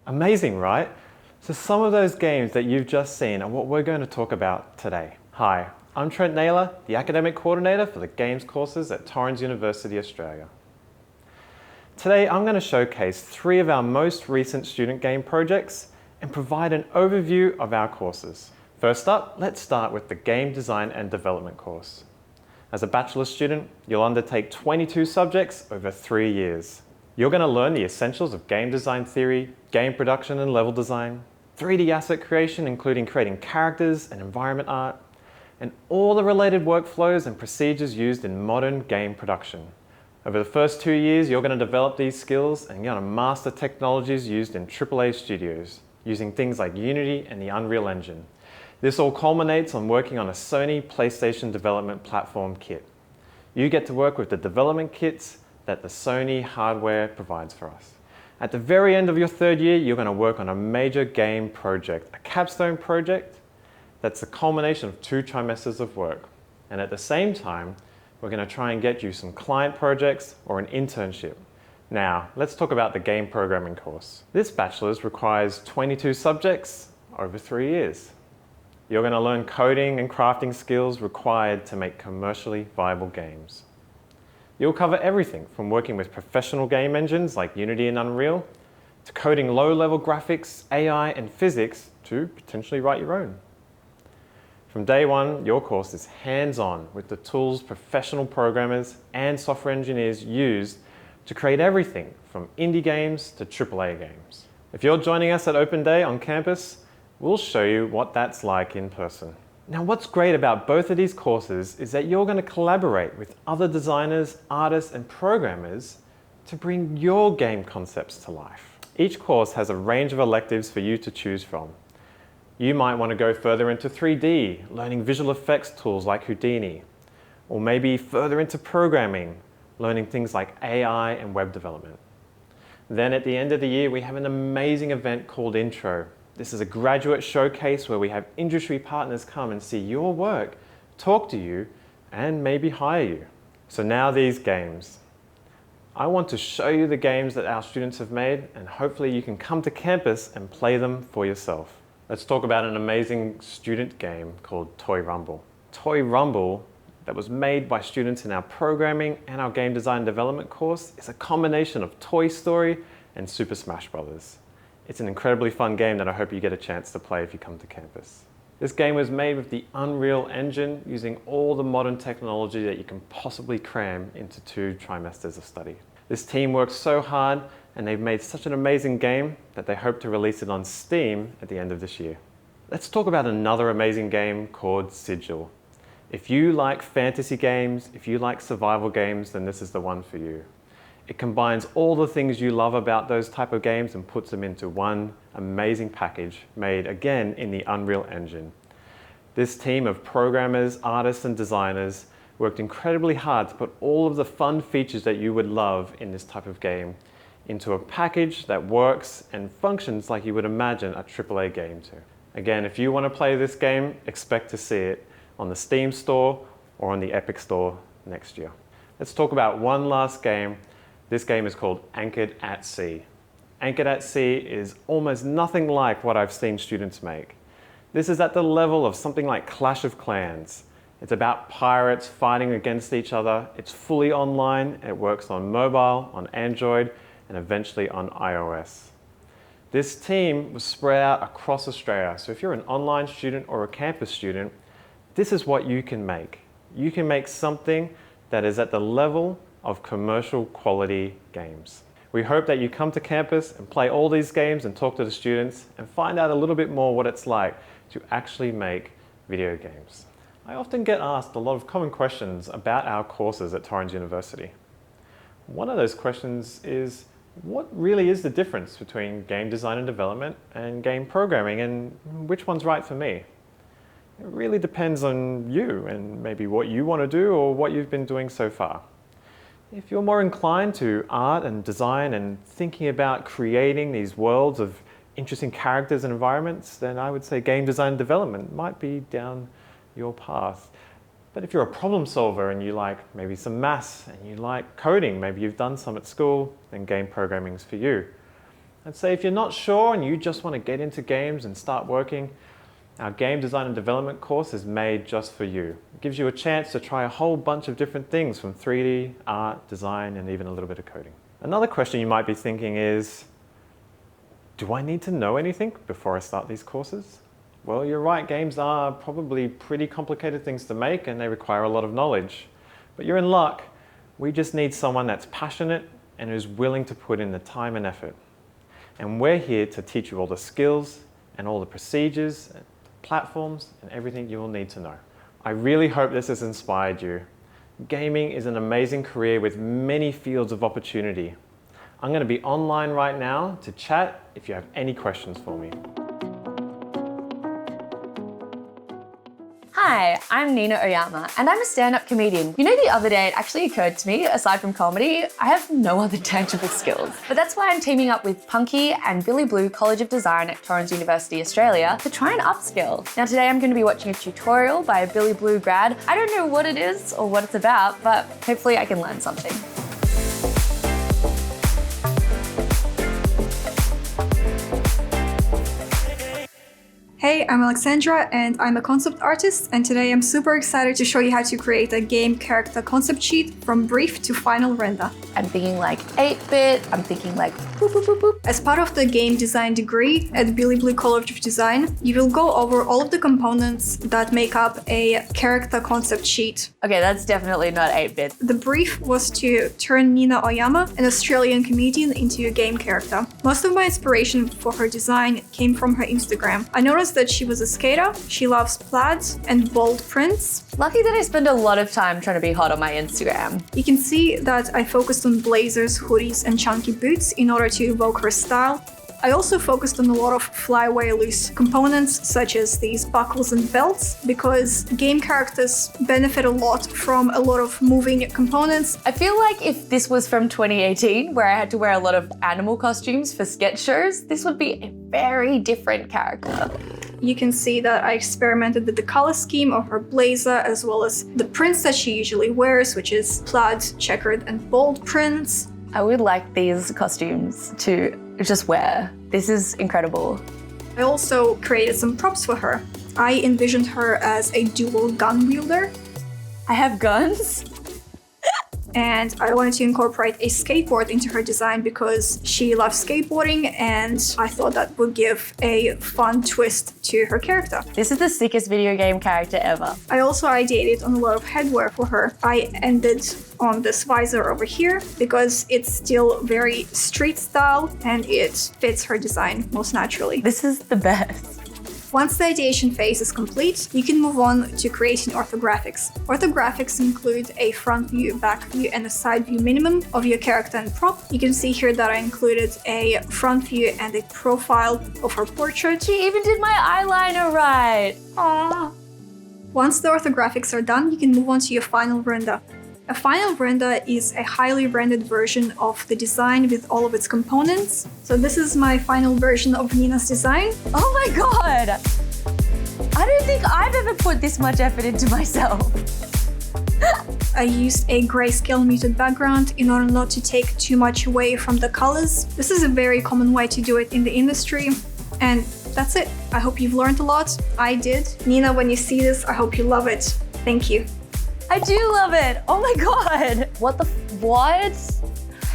Amazing, right? So some of those games that you've just seen are what we're going to talk about today. Hi, I'm Trent Naylor, the Academic Coordinator for the Games courses at Torrens University, Australia. Today I'm going to showcase 3 of our most recent student game projects and provide an overview of our courses. First up, let's start with the Game Design and Development course. As a bachelor's student, you'll undertake 22 subjects over 3 years. You're going to learn the essentials of game design theory, game production and level design, 3D asset creation including creating characters and environment art, and all the related workflows and procedures used in modern game production. Over the first 2 years, you're going to develop these skills and you're going to master technologies used in AAA studios, using things like Unity and the Unreal Engine. This all culminates on working on a Sony PlayStation development platform kit. You get to work with the development kits that the Sony hardware provides for us. At the very end of your 3rd year, you're going to work on a major game project, a capstone project that's the culmination of 2 trimesters of work. And at the same time, we're going to try and get you some client projects or an internship. Now, let's talk about the game programming course. This bachelor's requires 22 subjects over 3 years. You're going to learn coding and crafting skills required to make commercially viable games. You'll cover everything from working with professional game engines like Unity and Unreal, to coding low-level graphics, AI and physics, to potentially write your own. From day one, your course is hands-on with the tools professional programmers and software engineers use to create everything from indie games to AAA games. If you're joining us at Open Day on campus, we'll show you what that's like in person. Now, what's great about both of these courses is that you're going to collaborate with other designers, artists, and programmers to bring your game concepts to life. Each course has a range of electives for you to choose from. You might want to go further into 3D, learning visual effects tools like Houdini, or maybe further into programming, learning things like AI and web development. Then at the end of the year, we have an amazing event called Intro. This is a graduate showcase where we have industry partners come and see your work, talk to you, and maybe hire you. So now these games. I want to show you the games that our students have made, and hopefully you can come to campus and play them for yourself. Let's talk about an amazing student game called Toy Rumble. Toy Rumble, that was made by students in our programming and our game design development course, is a combination of Toy Story and Super Smash Bros. It's an incredibly fun game that I hope you get a chance to play if you come to campus. This game was made with the Unreal Engine using all the modern technology that you can possibly cram into 2 trimesters of study. This team worked so hard and they've made such an amazing game that they hope to release it on Steam at the end of this year. Let's talk about another amazing game called Sigil. If you like fantasy games, if you like survival games, then this is the one for you. It combines all the things you love about those type of games and puts them into one amazing package made again in the Unreal Engine. This team of programmers, artists and designers worked incredibly hard to put all of the fun features that you would love in this type of game into a package that works and functions like you would imagine a AAA game to. Again, if you want to play this game, expect to see it on the Steam store or on the Epic store next year. Let's talk about one last game. This game is called Anchored at Sea. Anchored at Sea is almost nothing like what I've seen students make. This is at the level of something like Clash of Clans. It's about pirates fighting against each other. It's fully online. It works on mobile, on Android, and eventually on iOS. This team was spread out across Australia. So if you're an online student or a campus student, this is what you can make. You can make something that is at the level of commercial quality games. We hope that you come to campus and play all these games and talk to the students and find out a little bit more what it's like to actually make video games. I often get asked a lot of common questions about our courses at Torrens University. One of those questions is, what really is the difference between game design and development and game programming, and which one's right for me? It really depends on you and maybe what you want to do or what you've been doing so far. If you're more inclined to art and design and thinking about creating these worlds of interesting characters and environments, then I would say game design development might be down your path. But if you're a problem solver and you like maybe some maths and you like coding, maybe you've done some at school, then game programming is for you. I'd say if you're not sure and you just want to get into games and start working, our game design and development course is made just for you. It gives you a chance to try a whole bunch of different things from 3D, art, design, and even a little bit of coding. Another question you might be thinking is, do I need to know anything before I start these courses? Well, you're right, games are probably pretty complicated things to make and they require a lot of knowledge. But you're in luck. We just need someone that's passionate and who's willing to put in the time and effort. And we're here to teach you all the skills and all the procedures, platforms, and everything you will need to know. I really hope this has inspired you. Gaming is an amazing career with many fields of opportunity. I'm going to be online right now to chat if you have any questions for me. Hi, I'm Nina Oyama, and I'm a stand-up comedian. You know, the other day it actually occurred to me, aside from comedy, I have no other tangible skills. But that's why I'm teaming up with Punky and Billy Blue College of Design at Torrens University, Australia, to try and upskill. Now today I'm going to be watching a tutorial by a Billy Blue grad. I don't know what it is or what it's about, but hopefully I can learn something. Hey, I'm Alexandra and I'm a concept artist, and today I'm super excited to show you how to create a game character concept sheet from brief to final render. I'm thinking like 8-bit, I'm thinking like boop, boop, boop, boop. As part of the game design degree at Billy Blue College of Design, you will go over all of the components that make up a character concept sheet. Okay, that's definitely not 8-bit. The brief was to turn Nina Oyama, an Australian comedian, into a game character. Most of my inspiration for her design came from her Instagram. I noticed that she was a skater, she loves plaids and bold prints. Lucky that I spend a lot of time trying to be hot on my Instagram. You can see that I focused on blazers, hoodies, and chunky boots in order to evoke her style. I also focused on a lot of flyaway loose components, such as these buckles and belts, because game characters benefit a lot from a lot of moving components. I feel like if this was from 2018, where I had to wear a lot of animal costumes for sketch shows, this would be a very different character. You can see that I experimented with the color scheme of her blazer, as well as the prints that she usually wears, which is plaid, checkered, and bold prints. I would like these costumes to just wear. This is incredible. I also created some props for her. I envisioned her as a dual gun wielder. I have guns? And I wanted to incorporate a skateboard into her design because she loves skateboarding, and I thought that would give a fun twist to her character. This is the sickest video game character ever. I also ideated on a lot of headwear for her. I ended on this visor over here because it's still very street style and it fits her design most naturally. This is the best. Once the ideation phase is complete, you can move on to creating orthographics. Orthographics include a front view, back view, and a side view minimum of your character and prop. You can see here that I included a front view and a profile of her portrait. She even did my eyeliner right. Aww. Once the orthographics are done, you can move on to your final render. A final render is a highly rendered version of the design with all of its components. So this is my final version of Nina's design. Oh my god! I don't think I've ever put this much effort into myself. I used a grayscale muted background in order not to take too much away from the colors. This is a very common way to do it in the industry. And that's it. I hope you've learned a lot. I did. Nina, when you see this, I hope you love it. Thank you. I do love it. Oh my god. What?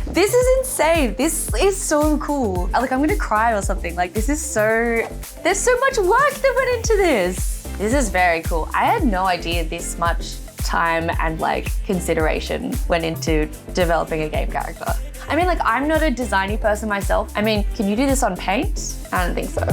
This is insane. This is so cool. Like, I'm gonna cry or something. Like, there's so much work that went into this. This is very cool. I had no idea this much time and like consideration went into developing a game character. I mean, like, I'm not a designy person myself. I mean, can you do this on Paint? I don't think so.